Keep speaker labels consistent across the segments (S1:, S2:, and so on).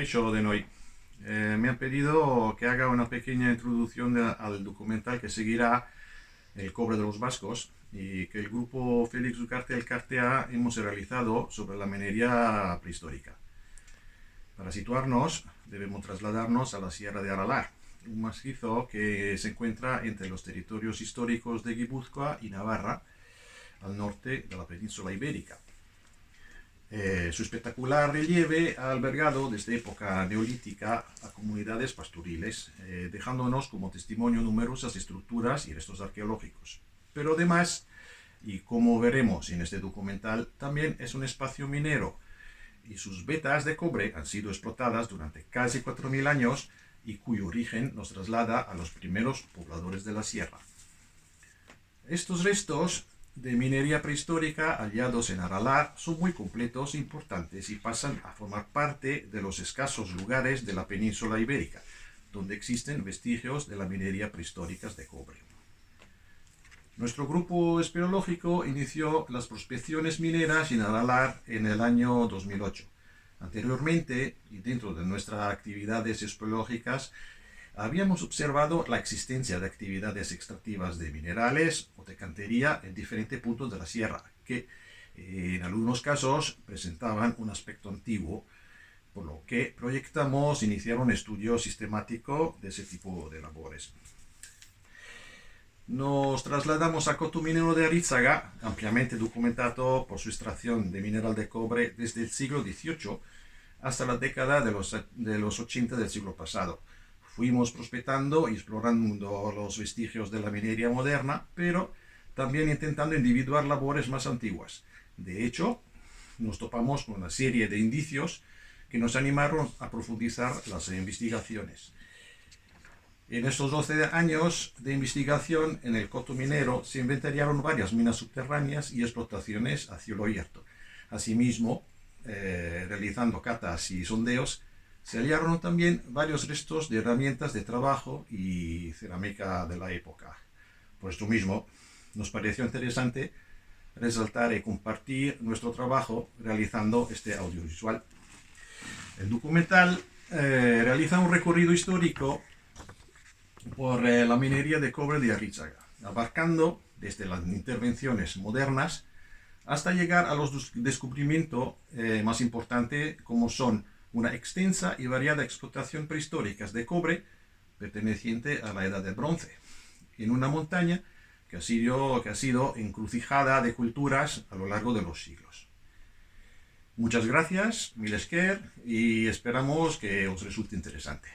S1: Caixo de hoy. Me han pedido que haga una pequeña introducción al documental que seguirá El cobre de los vascos y que el grupo Félix Ugarte Elkartea hemos realizado sobre la minería prehistórica. Para situarnos, debemos trasladarnos a la Sierra de Aralar, un macizo que se encuentra entre los territorios históricos de Guipúzcoa y Navarra, al norte de la península ibérica. Su espectacular relieve ha albergado desde época neolítica a comunidades pastoriles, dejándonos como testimonio numerosas estructuras y restos arqueológicos. Pero además, y como veremos en este documental, también es un espacio minero, y sus vetas de cobre han sido explotadas durante casi 4.000 años y cuyo origen nos traslada a los primeros pobladores de la sierra. Estos restos de minería prehistórica hallados en Aralar son muy completos e importantes y pasan a formar parte de los escasos lugares de la península ibérica, donde existen vestigios de la minería prehistórica de cobre. Nuestro grupo espeleológico inició las prospecciones mineras en Aralar en el año 2008. Anteriormente, y dentro de nuestras actividades espeleológicas, habíamos observado la existencia de actividades extractivas de minerales o de cantería en diferentes puntos de la sierra, que en algunos casos presentaban un aspecto antiguo, por lo que proyectamos iniciar un estudio sistemático de ese tipo de labores. Nos trasladamos a Coto Minero de Arizaga, ampliamente documentado por su extracción de mineral de cobre desde el siglo XVIII hasta la década de los 80 del siglo pasado. Fuimos prospectando y explorando los vestigios de la minería moderna, pero también intentando individuar labores más antiguas. De hecho, nos topamos con una serie de indicios que nos animaron a profundizar las investigaciones. En estos 12 años de investigación en el Coto Minero se inventariaron varias minas subterráneas y explotaciones a cielo abierto. Asimismo, realizando catas y sondeos, se hallaron también varios restos de herramientas de trabajo y cerámica de la época. Por esto mismo, nos pareció interesante resaltar y compartir nuestro trabajo realizando este audiovisual. El documental realiza un recorrido histórico por la minería de cobre de Arizaga, abarcando desde las intervenciones modernas hasta llegar a los descubrimientos más importantes, como son una extensa y variada explotación prehistórica de cobre perteneciente a la Edad del Bronce, en una montaña que ha sido encrucijada de culturas a lo largo de los siglos. Muchas gracias, mil esker, y esperamos que os resulte interesante.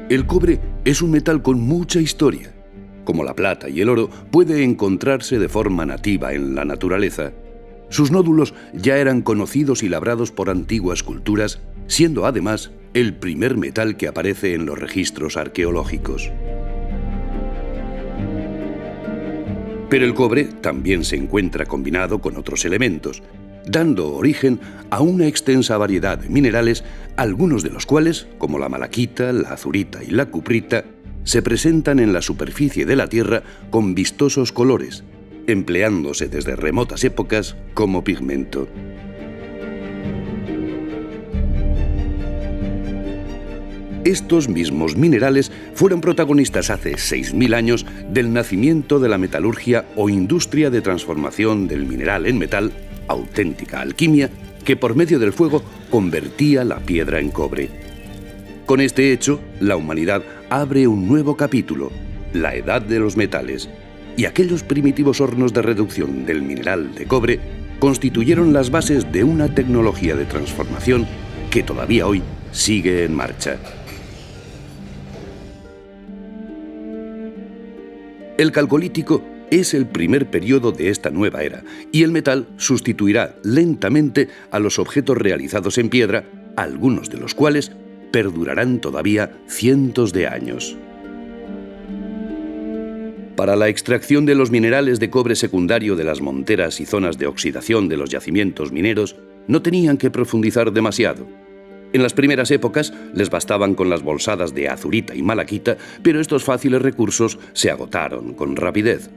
S2: El cobre es un metal con mucha historia. Como la plata y el oro, puede encontrarse de forma nativa en la naturaleza. Sus nódulos ya eran conocidos y labrados por antiguas culturas, siendo además el primer metal que aparece en los registros arqueológicos. Pero el cobre también se encuentra combinado con otros elementos, dando origen a una extensa variedad de minerales, algunos de los cuales, como la malaquita, la azurita y la cuprita, se presentan en la superficie de la Tierra con vistosos colores, empleándose desde remotas épocas como pigmento. Estos mismos minerales fueron protagonistas hace 6.000 años del nacimiento de la metalurgia o industria de transformación del mineral en metal, auténtica alquimia, que por medio del fuego convertía la piedra en cobre. Con este hecho, la humanidad abre un nuevo capítulo, la Edad de los Metales, y aquellos primitivos hornos de reducción del mineral de cobre constituyeron las bases de una tecnología de transformación que todavía hoy sigue en marcha. El Calcolítico es el primer periodo de esta nueva era y el metal sustituirá lentamente a los objetos realizados en piedra, algunos de los cuales perdurarán todavía cientos de años. Para la extracción de los minerales de cobre secundario de las monteras y zonas de oxidación de los yacimientos mineros, no tenían que profundizar demasiado. En las primeras épocas les bastaban con las bolsadas de azurita y malaquita, pero estos fáciles recursos se agotaron con rapidez.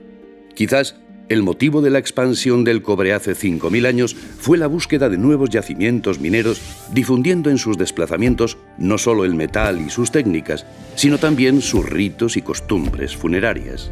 S2: Quizás el motivo de la expansión del cobre hace 5.000 años fue la búsqueda de nuevos yacimientos mineros, difundiendo en sus desplazamientos no solo el metal y sus técnicas, sino también sus ritos y costumbres funerarias.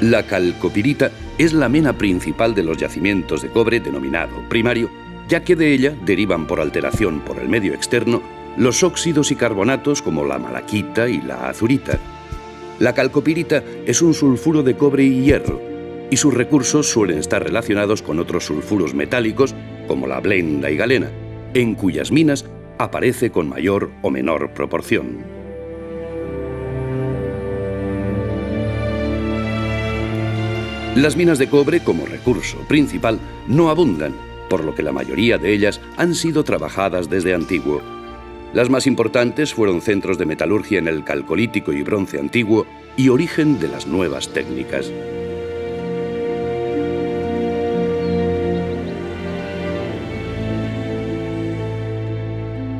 S2: La calcopirita es la mena principal de los yacimientos de cobre denominado primario, ya que de ella derivan por alteración por el medio externo los óxidos y carbonatos como la malaquita y la azurita. La calcopirita es un sulfuro de cobre y hierro, y sus recursos suelen estar relacionados con otros sulfuros metálicos como la blenda y galena, en cuyas minas aparece con mayor o menor proporción. Las minas de cobre, como recurso principal, no abundan, por lo que la mayoría de ellas han sido trabajadas desde antiguo. Las más importantes fueron centros de metalurgia en el Calcolítico y Bronce Antiguo y origen de las nuevas técnicas.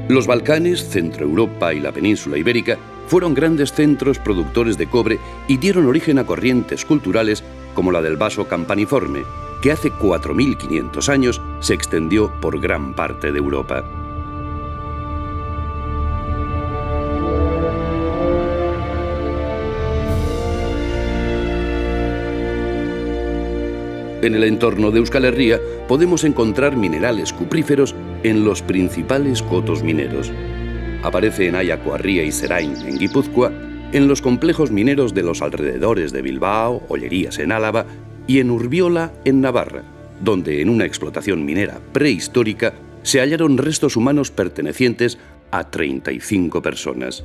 S2: Los Balcanes, Centroeuropa y la península ibérica fueron grandes centros productores de cobre y dieron origen a corrientes culturales como la del vaso campaniforme, que hace 4.500 años se extendió por gran parte de Europa. En el entorno de Euskal Herria podemos encontrar minerales cupríferos en los principales cotos mineros. Aparece en Ayacuarría y Serain, en Guipúzcoa, en los complejos mineros de los alrededores de Bilbao, Ollerías en Álava y en Urbiola, en Navarra, donde en una explotación minera prehistórica se hallaron restos humanos pertenecientes a 35 personas.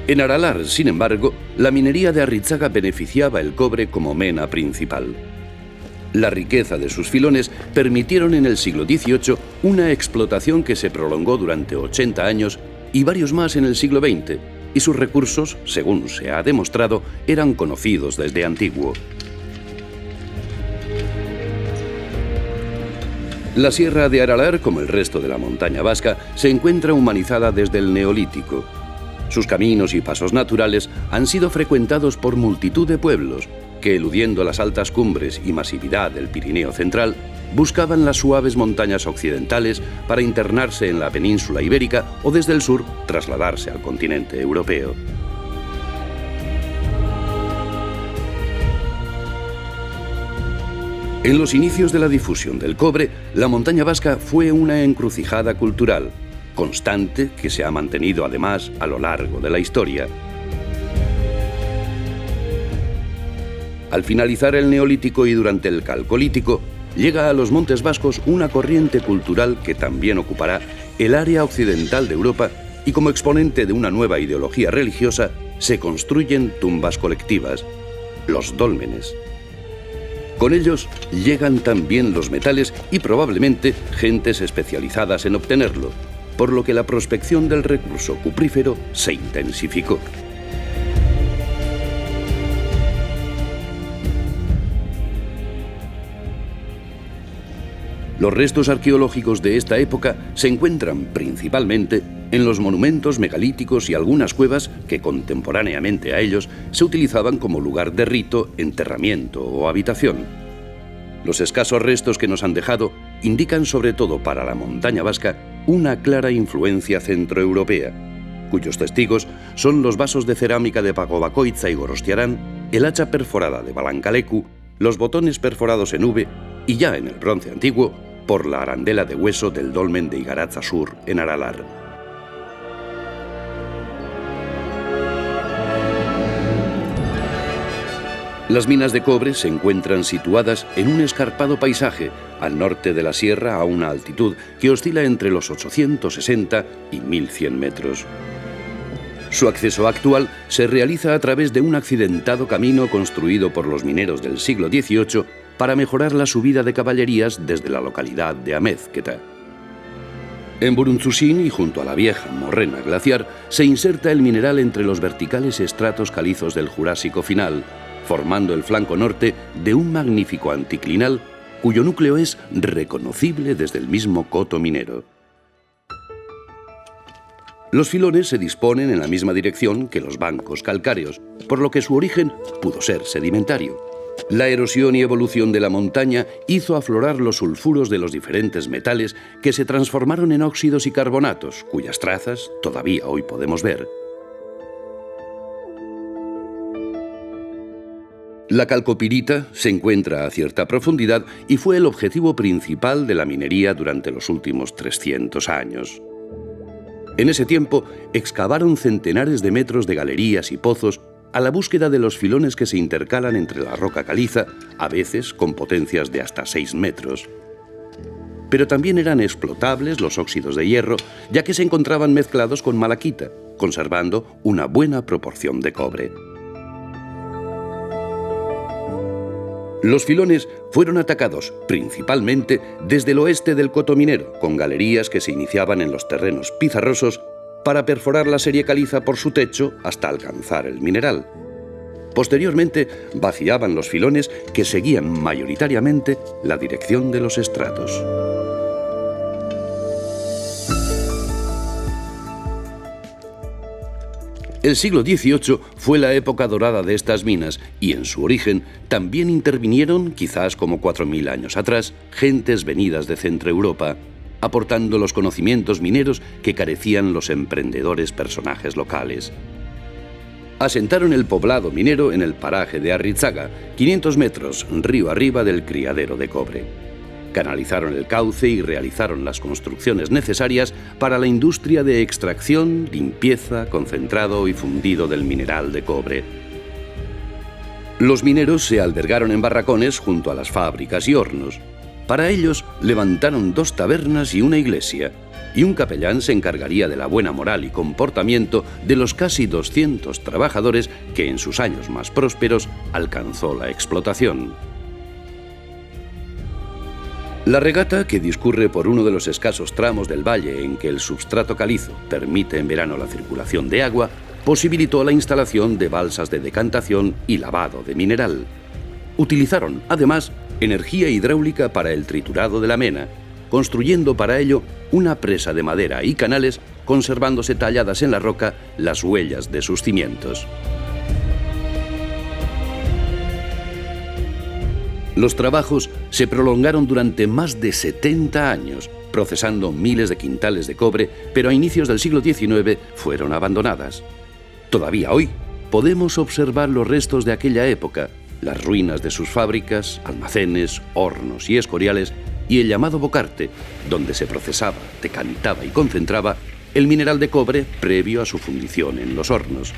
S2: En Aralar, sin embargo, la minería de Arritzaga beneficiaba el cobre como mena principal. La riqueza de sus filones permitieron en el siglo XVIII una explotación que se prolongó durante 80 años y varios más en el siglo XX, y sus recursos, según se ha demostrado, eran conocidos desde antiguo. La Sierra de Aralar, como el resto de la montaña vasca, se encuentra humanizada desde el Neolítico. Sus caminos y pasos naturales han sido frecuentados por multitud de pueblos que, eludiendo las altas cumbres y masividad del Pirineo central, buscaban las suaves montañas occidentales para internarse en la península ibérica o desde el sur trasladarse al continente europeo. En los inicios de la difusión del cobre, la montaña vasca fue una encrucijada cultural, constante que se ha mantenido además a lo largo de la historia. Al finalizar el Neolítico y durante el Calcolítico, llega a los Montes Vascos una corriente cultural que también ocupará el área occidental de Europa y como exponente de una nueva ideología religiosa se construyen tumbas colectivas, los dólmenes. Con ellos llegan también los metales y probablemente gentes especializadas en obtenerlo, por lo que la prospección del recurso cuprífero se intensificó. Los restos arqueológicos de esta época se encuentran principalmente en los monumentos megalíticos y algunas cuevas que contemporáneamente a ellos se utilizaban como lugar de rito, enterramiento o habitación. Los escasos restos que nos han dejado indican sobre todo para la montaña vasca una clara influencia centroeuropea, cuyos testigos son los vasos de cerámica de Pago Bakoitza y Gorostiarán, el hacha perforada de Balancalecu, los botones perforados en V y ya en el Bronce Antiguo por la arandela de hueso del dolmen de Igaratza Sur en Aralar. Las minas de cobre se encuentran situadas en un escarpado paisaje al norte de la sierra a una altitud que oscila entre los 860 y 1100 metros. Su acceso actual se realiza a través de un accidentado camino construido por los mineros del siglo XVIII para mejorar la subida de caballerías desde la localidad de Amézqueta. En Buruntzusín y junto a la vieja morrena glaciar se inserta el mineral entre los verticales estratos calizos del Jurásico final, formando el flanco norte de un magnífico anticlinal cuyo núcleo es reconocible desde el mismo coto minero. Los filones se disponen en la misma dirección que los bancos calcáreos, por lo que su origen pudo ser sedimentario. La erosión y evolución de la montaña hizo aflorar los sulfuros de los diferentes metales que se transformaron en óxidos y carbonatos, cuyas trazas todavía hoy podemos ver. La calcopirita se encuentra a cierta profundidad y fue el objetivo principal de la minería durante los últimos 300 años. En ese tiempo, excavaron centenares de metros de galerías y pozos a la búsqueda de los filones que se intercalan entre la roca caliza, a veces con potencias de hasta 6 metros. Pero también eran explotables los óxidos de hierro, ya que se encontraban mezclados con malaquita, conservando una buena proporción de cobre. Los filones fueron atacados principalmente desde el oeste del coto minero, con galerías que se iniciaban en los terrenos pizarrosos para perforar la serie caliza por su techo hasta alcanzar el mineral. Posteriormente, vaciaban los filones que seguían mayoritariamente la dirección de los estratos. El siglo XVIII fue la época dorada de estas minas y en su origen también intervinieron, quizás como 4000 años atrás, gentes venidas de Centro Europa, aportando los conocimientos mineros que carecían los emprendedores personajes locales. Asentaron el poblado minero en el paraje de Arritzaga, 500 metros río arriba del criadero de cobre. Canalizaron el cauce y realizaron las construcciones necesarias para la industria de extracción, limpieza, concentrado y fundido del mineral de cobre. Los mineros se albergaron en barracones junto a las fábricas y hornos. Para ellos levantaron 2 tabernas y una iglesia, y un capellán se encargaría de la buena moral y comportamiento de los casi 200 trabajadores que en sus años más prósperos alcanzó la explotación. La regata, que discurre por uno de los escasos tramos del valle en que el substrato calizo permite en verano la circulación de agua, posibilitó la instalación de balsas de decantación y lavado de mineral. Utilizaron, además, energía hidráulica para el triturado de la mena, construyendo para ello una presa de madera y canales, conservándose talladas en la roca las huellas de sus cimientos. Los trabajos se prolongaron durante más de 70 años, procesando miles de quintales de cobre, pero a inicios del siglo XIX fueron abandonadas. Todavía hoy podemos observar los restos de aquella época, las ruinas de sus fábricas, almacenes, hornos y escoriales, y el llamado bocarte, donde se procesaba, decantaba y concentraba el mineral de cobre previo a su fundición en los hornos.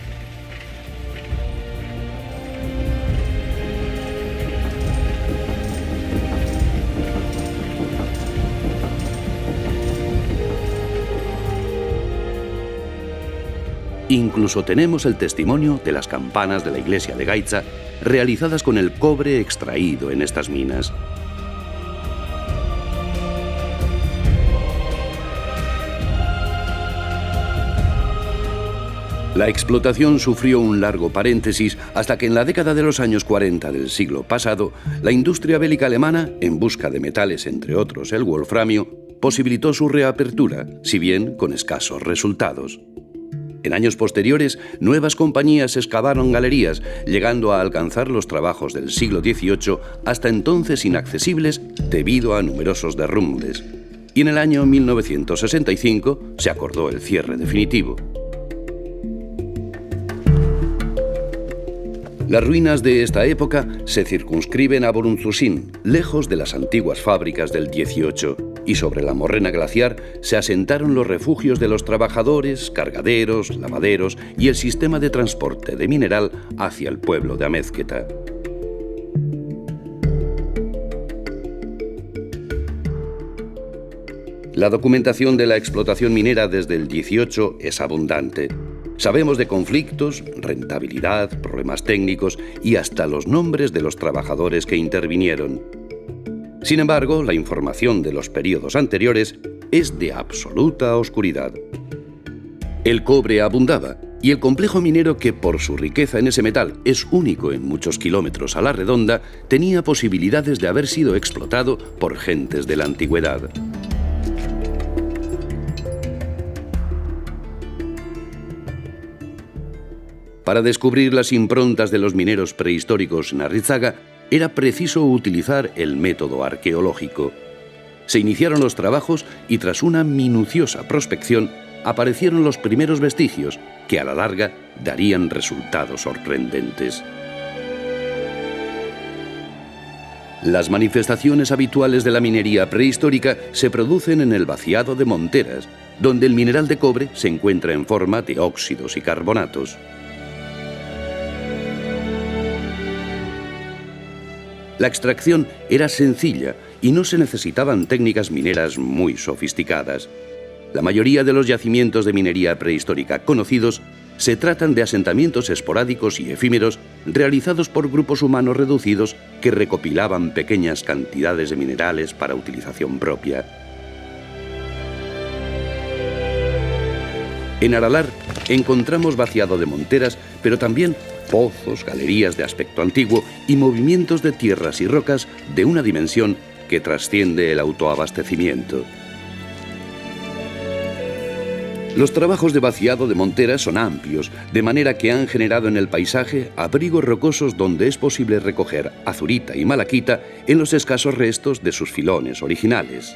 S2: Incluso tenemos el testimonio de las campanas de la iglesia de Gaitza realizadas con el cobre extraído en estas minas. La explotación sufrió un largo paréntesis hasta que en la década de los años 40 del siglo pasado, la industria bélica alemana, en busca de metales entre otros el wolframio, posibilitó su reapertura, si bien con escasos resultados. En años posteriores, nuevas compañías excavaron galerías, llegando a alcanzar los trabajos del siglo XVIII, hasta entonces inaccesibles debido a numerosos derrumbes. Y en el año 1965 se acordó el cierre definitivo. Las ruinas de esta época se circunscriben a Buruntzusín, lejos de las antiguas fábricas del XVIII, y sobre la morrena glaciar se asentaron los refugios de los trabajadores, cargaderos, lavaderos y el sistema de transporte de mineral hacia el pueblo de Amézqueta. La documentación de la explotación minera desde el 18 es abundante. Sabemos de conflictos, rentabilidad, problemas técnicos y hasta los nombres de los trabajadores que intervinieron. Sin embargo, la información de los periodos anteriores es de absoluta oscuridad. El cobre abundaba y el complejo minero, que por su riqueza en ese metal es único en muchos kilómetros a la redonda, tenía posibilidades de haber sido explotado por gentes de la antigüedad. Para descubrir las improntas de los mineros prehistóricos en Arrizaga, era preciso utilizar el método arqueológico. Se iniciaron los trabajos y tras una minuciosa prospección aparecieron los primeros vestigios que a la larga darían resultados sorprendentes. Las manifestaciones habituales de la minería prehistórica se producen en el vaciado de monteras, donde el mineral de cobre se encuentra en forma de óxidos y carbonatos. La extracción era sencilla y no se necesitaban técnicas mineras muy sofisticadas. La mayoría de los yacimientos de minería prehistórica conocidos se tratan de asentamientos esporádicos y efímeros realizados por grupos humanos reducidos que recopilaban pequeñas cantidades de minerales para utilización propia. En Aralar encontramos vaciado de monteras, pero también pozos, galerías de aspecto antiguo y movimientos de tierras y rocas de una dimensión que trasciende el autoabastecimiento. Los trabajos de vaciado de monteras son amplios, de manera que han generado en el paisaje abrigos rocosos donde es posible recoger azurita y malaquita en los escasos restos de sus filones originales.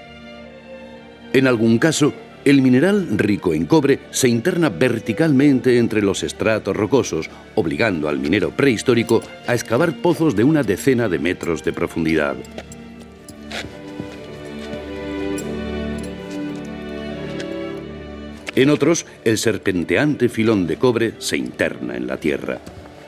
S2: En algún caso, el mineral rico en cobre se interna verticalmente entre los estratos rocosos, obligando al minero prehistórico a excavar pozos de una decena de metros de profundidad. En otros, el serpenteante filón de cobre se interna en la tierra.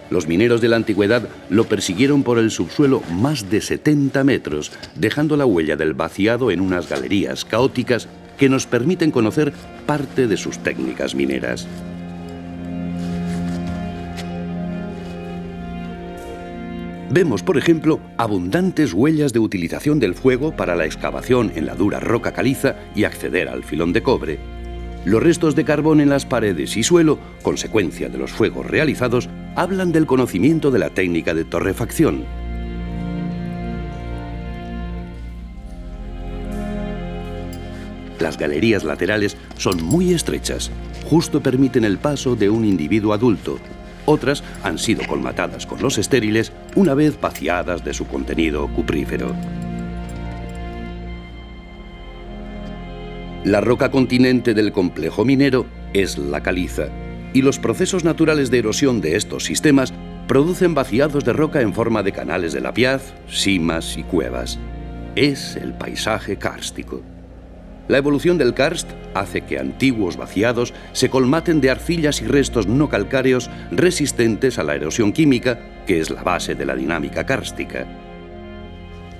S2: Los mineros de la antigüedad lo persiguieron por el subsuelo más de 70 metros, dejando la huella del vaciado en unas galerías caóticas que nos permiten conocer parte de sus técnicas mineras. Vemos, por ejemplo, abundantes huellas de utilización del fuego para la excavación en la dura roca caliza y acceder al filón de cobre. Los restos de carbón en las paredes y suelo, consecuencia de los fuegos realizados, hablan del conocimiento de la técnica de torrefacción. Las galerías laterales son muy estrechas, justo permiten el paso de un individuo adulto. Otras han sido colmatadas con los estériles una vez vaciadas de su contenido cuprífero. La roca continente del complejo minero es la caliza, y los procesos naturales de erosión de estos sistemas producen vaciados de roca en forma de canales de lapiaz, simas y cuevas. Es el paisaje kárstico. La evolución del karst hace que antiguos vaciados se colmaten de arcillas y restos no calcáreos resistentes a la erosión química, que es la base de la dinámica kárstica.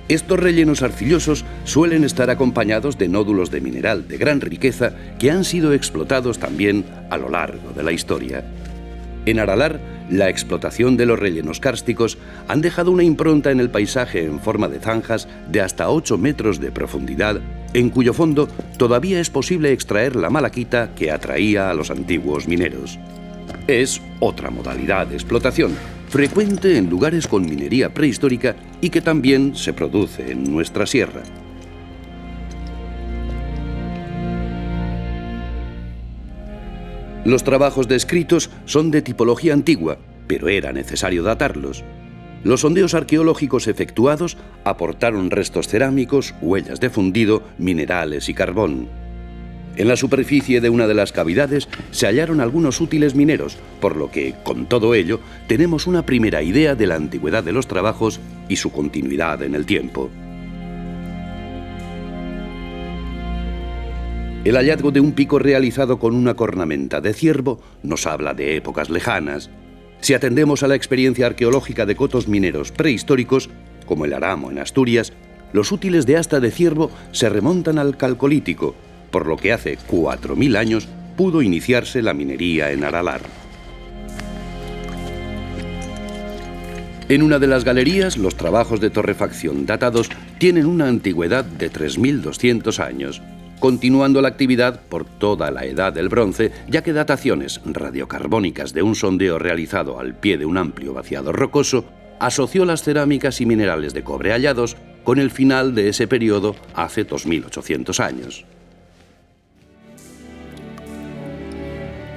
S2: Estos rellenos arcillosos suelen estar acompañados de nódulos de mineral de gran riqueza que han sido explotados también a lo largo de la historia. En Aralar, la explotación de los rellenos kársticos han dejado una impronta en el paisaje en forma de zanjas de hasta 8 metros de profundidad, en cuyo fondo todavía es posible extraer la malaquita que atraía a los antiguos mineros. Es otra modalidad de explotación, frecuente en lugares con minería prehistórica y que también se produce en nuestra sierra. Los trabajos descritos son de tipología antigua, pero era necesario datarlos. Los sondeos arqueológicos efectuados aportaron restos cerámicos, huellas de fundido, minerales y carbón. En la superficie de una de las cavidades se hallaron algunos útiles mineros, por lo que, con todo ello, tenemos una primera idea de la antigüedad de los trabajos y su continuidad en el tiempo. El hallazgo de un pico realizado con una cornamenta de ciervo nos habla de épocas lejanas. Si atendemos a la experiencia arqueológica de cotos mineros prehistóricos, como el Aramo en Asturias, los útiles de asta de ciervo se remontan al Calcolítico, por lo que hace 4000 años pudo iniciarse la minería en Aralar. En una de las galerías, los trabajos de torrefacción datados tienen una antigüedad de 3200 años, continuando la actividad por toda la edad del bronce, ya que dataciones radiocarbónicas de un sondeo realizado al pie de un amplio vaciado rocoso asoció las cerámicas y minerales de cobre hallados con el final de ese periodo hace 2800 años.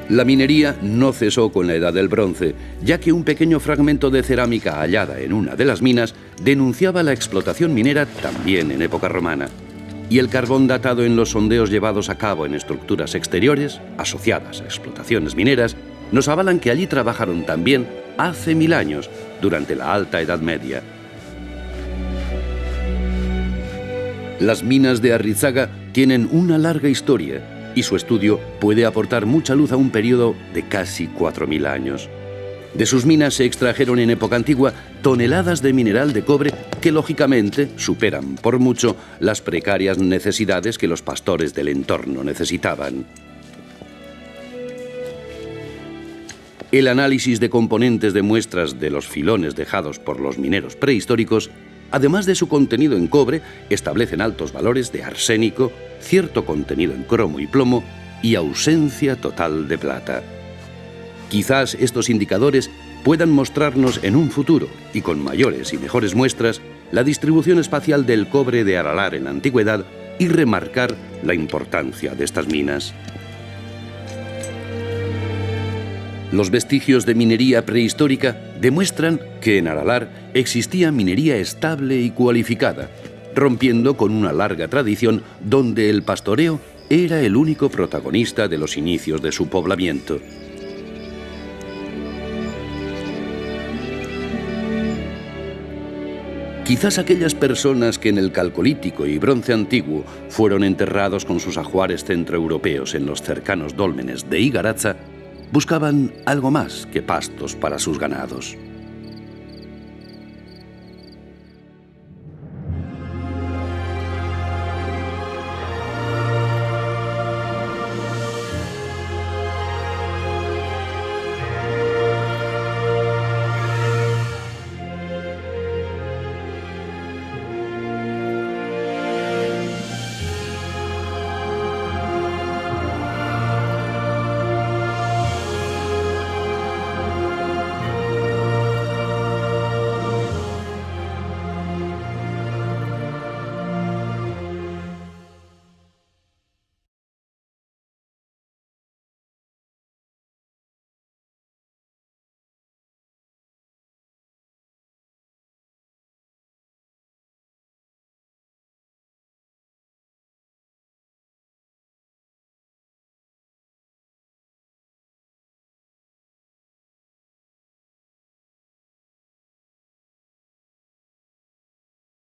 S2: La minería no cesó con la edad del bronce, ya que un pequeño fragmento de cerámica hallada en una de las minas denunciaba la explotación minera también en época romana. Y el carbón datado en los sondeos llevados a cabo en estructuras exteriores, asociadas a explotaciones mineras, nos avalan que allí trabajaron también hace 1000 años, durante la Alta Edad Media. Las minas de Arrizaga tienen una larga historia, y su estudio puede aportar mucha luz a un periodo de casi 4000 años. De sus minas se extrajeron en época antigua toneladas de mineral de cobre que lógicamente superan por mucho las precarias necesidades que los pastores del entorno necesitaban. El análisis de componentes de muestras de los filones dejados por los mineros prehistóricos, además de su contenido en cobre, establecen altos valores de arsénico, cierto contenido en cromo y plomo y ausencia total de plata. Quizás estos indicadores puedan mostrarnos en un futuro, y con mayores y mejores muestras, la distribución espacial del cobre de Aralar en la antigüedad y remarcar la importancia de estas minas. Los vestigios de minería prehistórica demuestran que en Aralar existía minería estable y cualificada, rompiendo con una larga tradición donde el pastoreo era el único protagonista de los inicios de su poblamiento. Quizás aquellas personas que en el Calcolítico y Bronce Antiguo fueron enterrados con sus ajuares centroeuropeos en los cercanos dólmenes de Igaratza buscaban algo más que pastos para sus ganados.